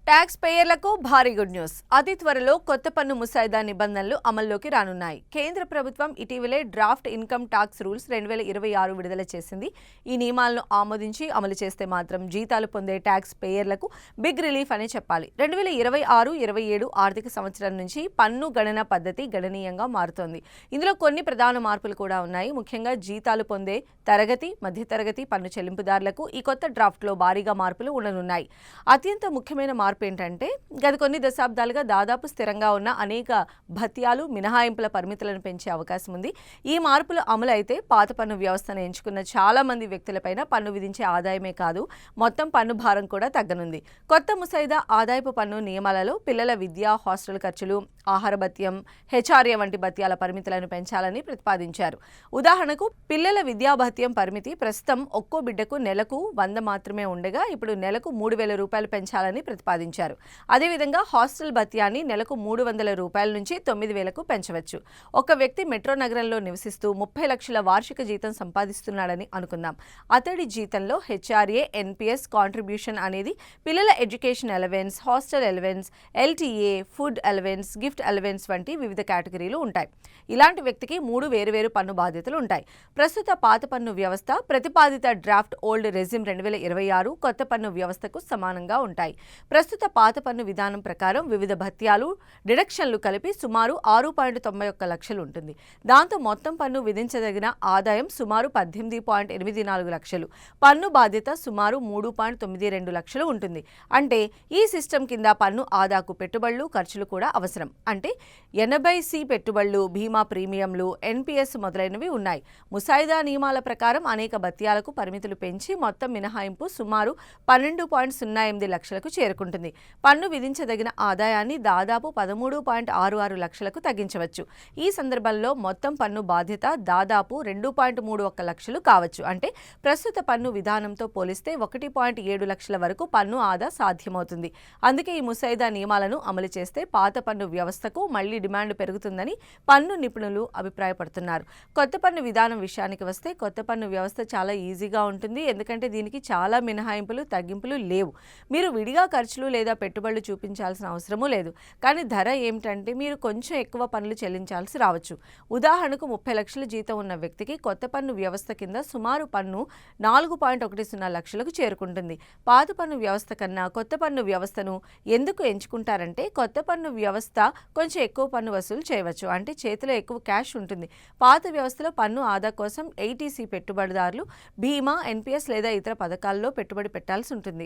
Tax పేయర్లకు భారీ good news. అతి త్వరలో కొత్త పన్ను ముసాయిదా నిబంధనలు అమల్లోకి రానున్నాయి. కేంద్ర ప్రభుత్వం ఇటీవలే డ్రాఫ్ట్ ఇన్కమ్ టాక్స్ రూల్స్ 2026 విడుదల చేసింది. ఈ నియమాలను ఆమోదించి అమలు చేస్తే మాత్రం జీతాలు పొందే ట్యాక్స్ పేయర్లకు బిగ్ రిలీఫ్ అని చెప్పాలి. 2026-27 ఆర్థిక సంవత్సరం నుంచి పన్ను గణన పద్ధతి గణనీయంగా మారుతోంది. ఇందులో కొన్ని ప్రధాన మార్పులు కూడా ఉన్నాయి. ముఖ్యంగా జీతాలు పొందే తరగతి, మధ్యతరగతి పన్ను చెల్లింపుదారులకు ఈ కొత్త డ్రాఫ్ట్లో భారీగా మార్పులు ఉండనున్నాయి. అత్యంత ముఖ్యమైన మార్పు ఏంటంటే, గత కొన్ని దశాబ్దాలుగా దాదాపు స్థిరంగా ఉన్న అనేక భత్యాలు, మినహాయింపుల పరిమితులను పెంచే అవకాశం ఉంది. ఈ మార్పులు అమలు అయితే పాత పన్ను వ్యవస్థను ఎంచుకున్న చాలా మంది వ్యక్తులపైన పన్ను విధించే ఆదాయమే కాదు, మొత్తం పన్ను భారం కూడా తగ్గనుంది. కొత్త ముసాయిదా ఆదాయపు పన్ను నియమాలలో పిల్లల విద్య, హాస్టల్ ఖర్చులు, ఆహార భత్యం, హెచ్ఆర్ఏ వంటి భత్యాల పరిమితులను పెంచాలని ప్రతిపాదించారు. ఉదాహరణకు పిల్లల విద్యా భత్యం పరిమితి ప్రస్తుతం ఒక్కో బిడ్డకు నెలకు 100 మాత్రమే ఉండగా ఇప్పుడు నెలకు 3,000 రూపాయలు పెంచాలని ప్రతిపాదించారు. అదేవిధంగా హాస్టల్ భత్యాన్ని నెలకు 300 రూపాయల నుంచి 9,000కు పెంచవచ్చు. ఒక వ్యక్తి మెట్రో నగరంలో నివసిస్తూ 30 లక్షల వార్షిక జీతం సంపాదిస్తున్నాడని అనుకుందాం. అతడి జీతంలో హెచ్ఆర్ఏ, ఎన్పీఎస్ కాంట్రిబ్యూషన్ అనేది పిల్లల education allowance, hostel allowance, LTA, food allowance, gift allowance వంటి వివిధ కేటగిరీలు ఉంటాయి. ఇలాంటి వ్యక్తికి 3 వేరువేరు పన్ను బాధ్యతలు ఉంటాయి. ప్రస్తుత పాత పన్ను వ్యవస్థ, ప్రతిపాదిత డ్రాఫ్ట్ ఓల్డ్ రెజిమ్ 2026 కొత్త పన్ను వ్యవస్థకు సమానంగా ఉంటాయి. ప్రస్తుత పాత పన్ను విధానం ప్రకారం వివిధ భత్యాలు, డిడక్షన్లు కలిపి సుమారు 6.91 లక్షలు ఉంటుంది. దాంతో మొత్తం పన్ను విధించదగిన ఆదాయం సుమారు 18.84 లక్షలు, పన్ను బాధ్యత సుమారు 3.92 లక్షలు ఉంటుంది. అంటే ఈ సిస్టమ్ కింద పన్ను ఆదాకు పెట్టుబడులు, ఖర్చులు కూడా అవసరం. అంటే 80C పెట్టుబడులు, బీమా ప్రీమియంలు, ఎన్పీఎస్ మొదలైనవి ఉన్నాయి. ముసాయిదా నియమాల ప్రకారం అనేక భత్యాలకు పరిమితులు పెంచి మొత్తం మినహాయింపు సుమారు 12.08 లక్షలకు చేరుకుంటుంది. పన్ను విధించదగిన ఆదాయాన్ని దాదాపు 13.66 లక్షలకు తగ్గించవచ్చు. ఈ సందర్భంలో మొత్తం పన్ను బాధ్యత దాదాపు 2.31 లక్షలు కావచ్చు. అంటే ప్రస్తుత పన్ను విధానంతో పోలిస్తే 1.7 లక్షల వరకు పన్ను ఆదా సాధ్యమవుతుంది. అందుకే ఈ ముసాయిదా నియమాలను అమలు చేస్తే పాత పన్ను వ్యవస్థకు మళ్లీ డిమాండ్ పెరుగుతుందని పన్ను నిపుణులు అభిప్రాయపడుతున్నారు. కొత్త పన్ను విధానం విషయానికి వస్తే కొత్త పన్ను వ్యవస్థ చాలా ఈజీగా ఉంటుంది. ఎందుకంటే దీనికి చాలా మినహాయింపులు, తగ్గింపులు లేవు. మీరు విడిగా ఖర్చులు లేదా పెట్టుబడులు చూపించాల్సిన అవసరమూ లేదు. కానీ ధర ఏమిటంటే మీరు కొంచెం ఎక్కువ పన్నులు చెల్లించాల్సి రావచ్చు. ఉదాహరణకు 30 లక్షల జీతం ఉన్న వ్యక్తికి కొత్త పన్ను వ్యవస్థ కింద సుమారు పన్ను 4.10 లక్షలకు చేరుకుంటుంది. పాత పన్ను వ్యవస్థ కన్నా కొత్త పన్ను వ్యవస్థను ఎందుకు ఎంచుకుంటారంటే, కొత్త పన్ను వ్యవస్థ కొంచెం ఎక్కువ పన్ను వసూలు చేయవచ్చు. అంటే చేతిలో ఎక్కువ క్యాష్ ఉంటుంది. పాత వ్యవస్థలో పన్ను ఆదా కోసం 80C పెట్టుబడిదారులు బీమా, ఎన్పీఎస్ లేదా ఇతర పథకాల్లో పెట్టుబడి పెట్టాల్సి ఉంటుంది.